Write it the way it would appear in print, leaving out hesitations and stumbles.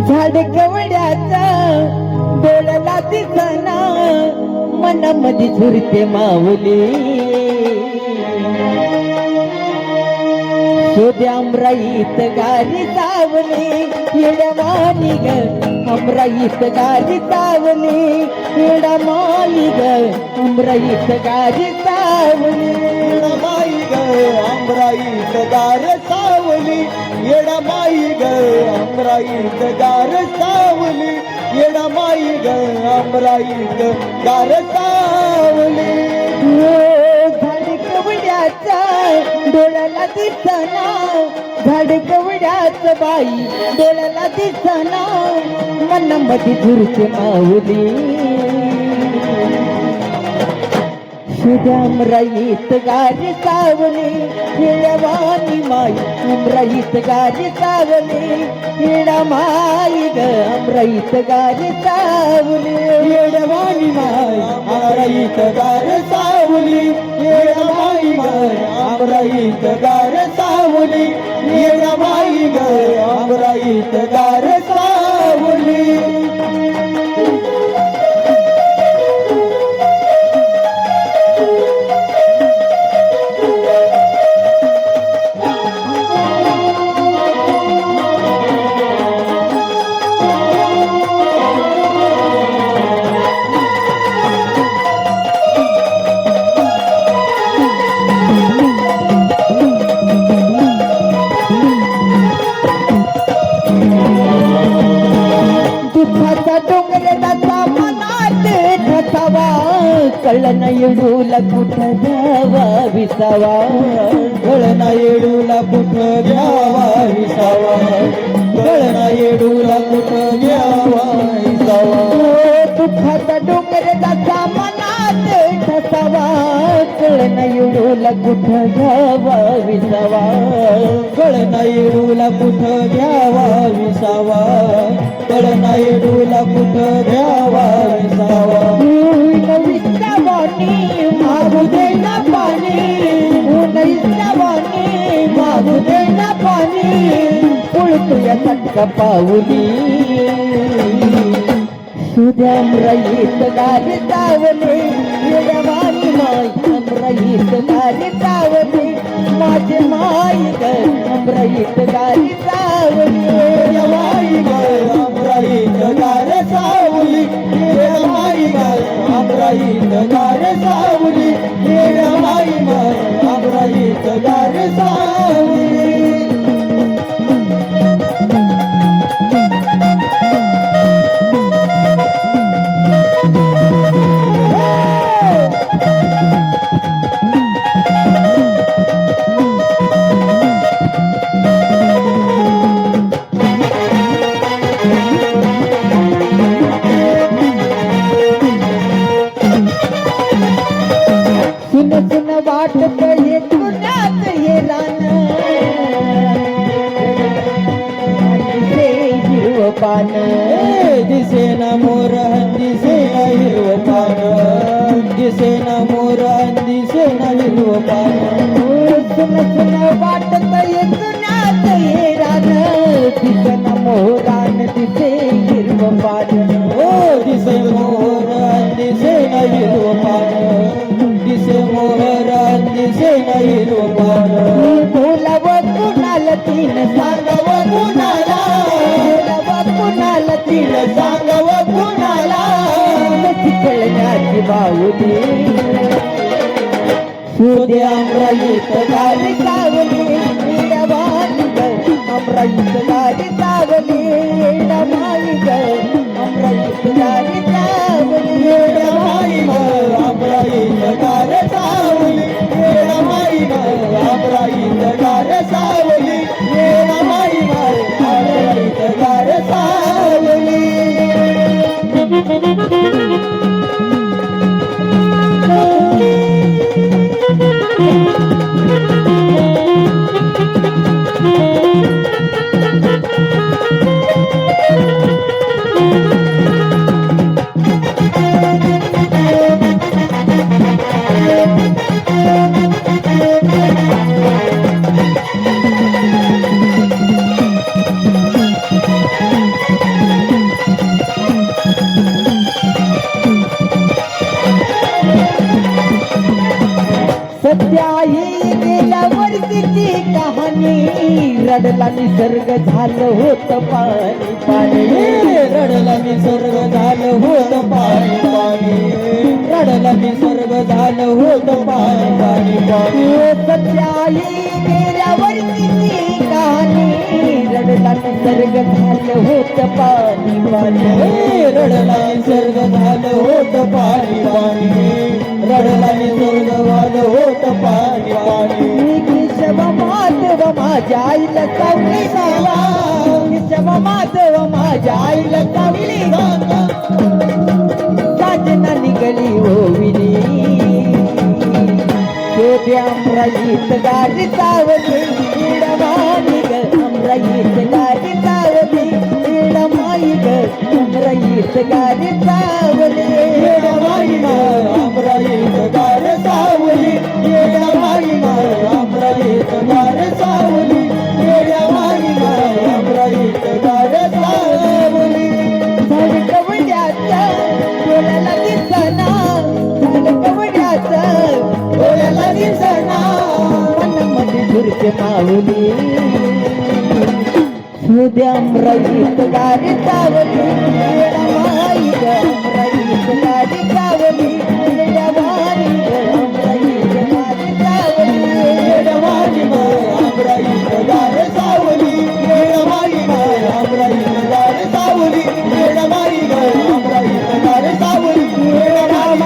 झाड कवड्याचा डोळ्याला दिसना मनामध्ये झुरते माऊली शोधे अमराईत गारी सावली येड्यावानी ग अमराईत गारी सावली येडामाई ग अमराईत गारी सावली येडामाई ग अमराईत गार सावली येडामाई ग अमराईत गार सावली येडामाई ग अमराईत गार सावली झाड कवड्याचा डोळ्याला दिसना झाड कवड्याच बाई डोळ्याला दिसना मनामध्ये झुरते माऊली शुद्ध अमराईत गारी सावली येडवानी माई अमराईत गारी सावली येडामाई ग अमराईत गारी सावली येडवानी माय अमराईत गार सावली येडमाई माय अमराईत गार सावली येडमाई ग अमराईत गार सावली दुःखाचा डोंगर दाता मनात ठसावा कळण येडूला कुठं द्यावा विसावा गळना येडूला कुठं घ्यावा विसावा गळना येडूला कुठं घ्यावा विसावा दुःखाचा डोंगर दाता मनात ठसावा कळण येडूला कुठं घ्यावा विसावा गळना येडूला कुठं घ्यावा विसावा गळना येडूला कुठं घ्यावा विसावा विसावानी मागू दे ना पाणी विसावानी मागू दे ना पाणी पुळतुया चटका पाऊली शुद्ध अमराईत गारी सावली येडवानी माई अमराईत गारी सावली माझे माई ग अमराईत गारी सावली येडमाई ग अमराईत गार सावली येडमाई ग अमराईत गार सावली येडमाई ग अमराईत गार सावली सुन सुन वाटत ये पुण्यात ये रान दिसे हिरव पान दिसेना मोर दिसेना हिरव पान दिसेना मोर दिसेना हिरव पान सुन सुन वाटत ये पुण्यात ये रान दिसन मोरान दिसे हिरव पान दिसे मोर दिसेना हिरव पान दिसे मोर दिसेना हिरव पान बोलाव कुणाला तीन सांगाव कुणाला बोलाव कुणाला तीन सांगाव कुणाला कळण्याची बाहुली शुद्ध अमराईत गारी सावली येडवानी ग अमराईत गारी सावली येडमाई ग अमराईत गारी सावली येडमाई ग अमराईत गार सावली येडमाई ग अमराईत गार सावली येडमाई ग अमराईत गार सावली Thank you. सध्या ही गेल्या वर्षीची कहाणी रडला निसर्ग झालं होत पाणी पाणी रडला निसर्ग झालं होत पाणी पाणी रडला निसर्ग झालं होत पाणी पाणी पाणी सध्या ही गेल्या वर्षीची कहाणी रडला निसर्ग झालं होत पाणी पाणी रडला निसर्ग झालं होत पाणी पाणी रडला निसर्ग झालं होत पाणी पाणी केशव माधव माझ्या आईला चावली गावा केशव माधव माझ्या आईला चावली गावा साजना निघाली ओविनी शोधे अमराईत गाडी चावली इडमाई ग अमराईत गाडी चावली इडमाई ग अमराईत गाडी चावली येडमाई अमराईत गार सावली येडमाई अमराईत गार सावली येडमाई अमराईत गार सावली झाड कवड्याचं डोळ्याला दिसना झाड कवड्याचं डोळ्याला दिसना मनामध्ये झुरके मावली सुद्या अमराईत गाडी चावली येडमाई ग अमराईत गाडी चावली येडमाई ग अमराईत गाडी चावली येडमाई अमराईत गार सावली येडमाई अमराईत गार सावली येडमाई अमराईत गार सावली येडमाई